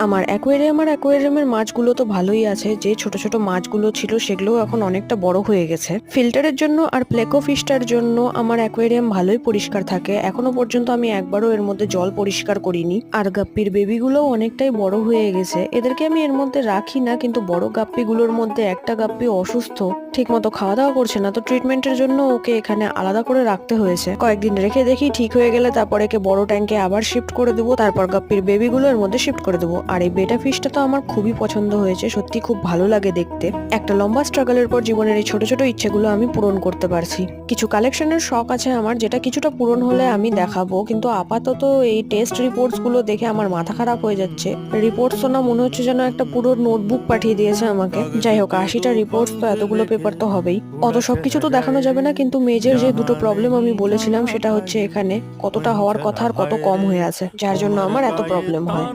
আমার অ্যাকোয়ারিয়ামের মাছগুলো তো ভালোই আছে, যে ছোট ছোট মাছগুলো ছিল সেগুলো এখন অনেকটা বড় হয়ে গেছে। ফিল্টারের জন্য আর প্লেকো ফিশটার জন্য আমার অ্যাকোয়ারিয়াম ভালোই পরিষ্কার থাকে, এখনো পর্যন্ত আমি একবারও এর মধ্যে জল পরিষ্কার করিনি। আর গাপ্পির বেবিগুলোও অনেকটাই বড় হয়ে গেছে, এদেরকে আমি এর মধ্যে রাখি না, কিন্তু বড় গাপ্পিগুলোর মধ্যে একটা গাপ্পি অসুস্থ, ঠিক মতো খাওয়া দাওয়া করছে না, তো ট্রিটমেন্টের জন্য ওকে এখানে আলাদা করে রাখতে হয়েছে। কয়েকদিন রেখে দেখি ঠিক হয়ে গেলে তারপর একে বড় ট্যাঙ্কে আবার শিফট করে দেবো, তারপর গাপ্পির বেবিগুলো এর মধ্যে শিফট করে দেবো। আর এই বেটা ফিশটা তো আমার খুবই পছন্দ হয়েছে, সত্যি খুব ভালো লাগে দেখতে। একটা লম্বা স্ট্রাগলের পর জীবনের এই ছোট ছোট ইচ্ছেগুলো আমি পূরণ করতে পারছি। কিছু কালেকশনের শখ আছে আমার, যেটা কিছুটা পূরণ হলে আমি দেখাবো, কিন্তু আপাতত এই টেস্ট রিপোর্টস গুলো দেখে আমার মাথা খারাপ হয়ে যাচ্ছে। রিপোর্টস তো না, মনে হচ্ছে যেন একটা পুরো নোটবুক পাঠিয়ে দিয়েছে আমাকে। যাই হোক, 80টা রিপোর্টস তো এতগুলো পেপার তো হবেই, অত সবকিছু তো দেখানো যাবে না, কিন্তু মেজর যে দুটো প্রবলেম আমি বলেছিলাম সেটা হচ্ছে এখানে কতটা হওয়ার কথা আর কত কম হয়ে আছে, যার জন্য আমার এত প্রবলেম হয়।